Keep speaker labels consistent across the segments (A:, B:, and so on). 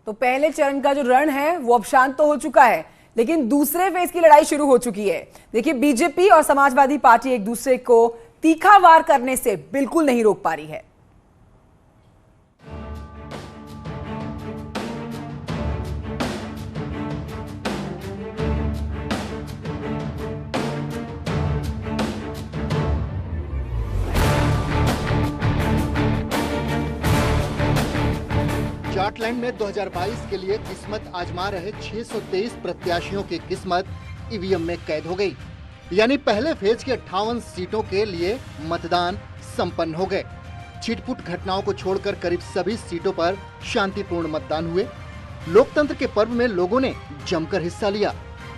A: तो पहले चरण का जो रण है वो अब शांत तो हो चुका है, लेकिन दूसरे फेज की लड़ाई शुरू हो चुकी है। देखिए, बीजेपी और समाजवादी पार्टी एक दूसरे को तीखा वार करने से बिल्कुल नहीं रोक पा रही है।
B: जाटलैंड में 2022 के लिए किस्मत आजमा रहे 623 प्रत्याशियों की किस्मत ईवीएम में कैद हो गई। यानी पहले फेज की 58 सीटों के लिए मतदान संपन्न हो गए। छिटपुट घटनाओं को छोड़कर करीब सभी सीटों पर शांतिपूर्ण मतदान हुए। लोकतंत्र के पर्व में लोगों ने जमकर हिस्सा लिया।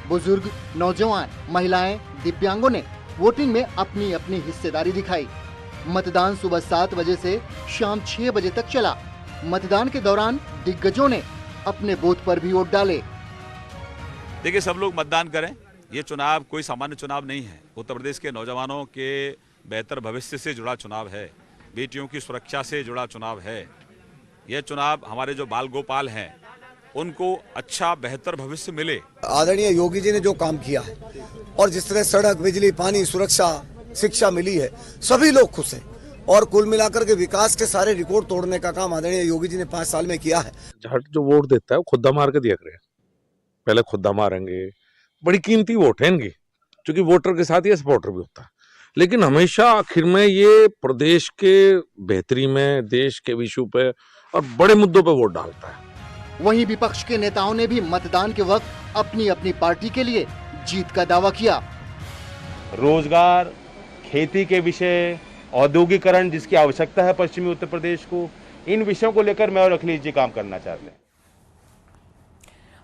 B: बुजुर्ग, नौजवान, महिलाएं, दिव्यांगों ने वोटिंग में अपनी अपनी हिस्सेदारी दिखाई। मतदान सुबह 7 बजे से शाम 6 बजे तक चला। मतदान के दौरान दिग्गजों ने अपने बूथ पर भी वोट डाले।
C: देखिए, सब लोग मतदान करें। ये चुनाव कोई सामान्य चुनाव नहीं है। उत्तर प्रदेश के नौजवानों के बेहतर भविष्य से जुड़ा चुनाव है, बेटियों की सुरक्षा से जुड़ा चुनाव है। यह चुनाव हमारे जो बाल गोपाल हैं उनको अच्छा बेहतर भविष्य मिले।
D: आदरणीय योगी जी ने जो काम किया है और जिस तरह सड़क, बिजली, पानी, सुरक्षा, शिक्षा मिली है, सभी लोग खुश हैं। और कुल मिलाकर के विकास के सारे रिकॉर्ड तोड़ने का काम आदरणीय योगी जी ने 5 साल में किया है।
E: जाट जो वोट देता है वो खुद्दा मार के दिया करे। पहले खुद्दा मारेंगे, बड़ी कीमती वोट है इनकी, क्योंकि वोटर के साथ ये सपोर्टर भी होता है। लेकिन हमेशा आखिर में ये प्रदेश के बेहतरी में, देश के इशू पे और बड़े मुद्दों पे वोट डालता है।
B: वहीं विपक्ष के नेताओं ने भी मतदान के वक्त अपनी अपनी पार्टी के लिए जीत का दावा किया।
F: रोजगार, खेती के विषय, औद्योगिकरण जिसकी आवश्यकता है पश्चिमी उत्तर प्रदेश को, इन विषयों को लेकर मैं और अखिलेश जी काम करना चाहते हैं।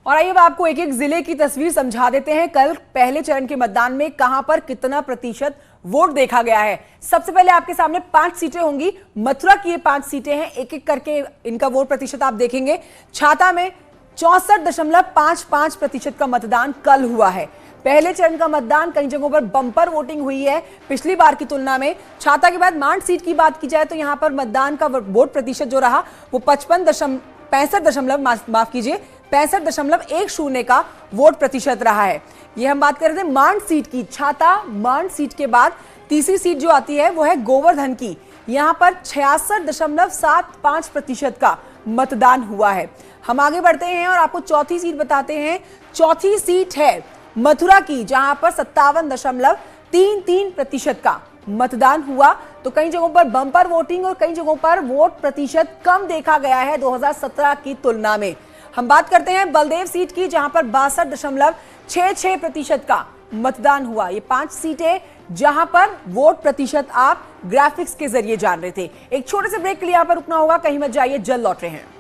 A: और आइए अब आपको एक एक जिले की तस्वीर समझा देते हैं। कल पहले चरण के मतदान में कहां पर कितना प्रतिशत वोट देखा गया है। सबसे पहले आपके सामने 5 सीटें होंगी। मथुरा की ये 5 सीटें हैं, एक एक करके इनका वोट प्रतिशत आप देखेंगे। छाता में 64.55% का मतदान कल हुआ है। पहले चरण का मतदान कई जगहों पर बम्पर वोटिंग हुई है पिछली बार की तुलना में। छाता के बाद मांड सीट की बात की जाए तो यहां पर मतदान का वोट प्रतिशत जो रहा वो 65.10 का वोट प्रतिशत रहा है। ये हम बात कर रहे थे मांड सीट की। छाता मांड सीट के बाद तीसरी सीट जो आती है वो है गोवर्धन की। यहां पर 66.75% का मतदान हुआ है। हम आगे बढ़ते हैं और आपको चौथी सीट बताते हैं। चौथी सीट है मथुरा की, जहां पर 57.33% का मतदान हुआ। तो कई जगहों पर बम्पर वोटिंग और कई जगहों पर वोट प्रतिशत कम देखा गया है 2017 की तुलना में। हम बात करते हैं बलदेव सीट की, जहां पर 62.66% का मतदान हुआ। ये 5 सीटें जहां पर वोट प्रतिशत आप ग्राफिक्स के जरिए जान रहे थे। एक छोटे से ब्रेक के लिए यहां पर रुकना होगा, कहीं मत जाइए, जल्द लौट रहे हैं।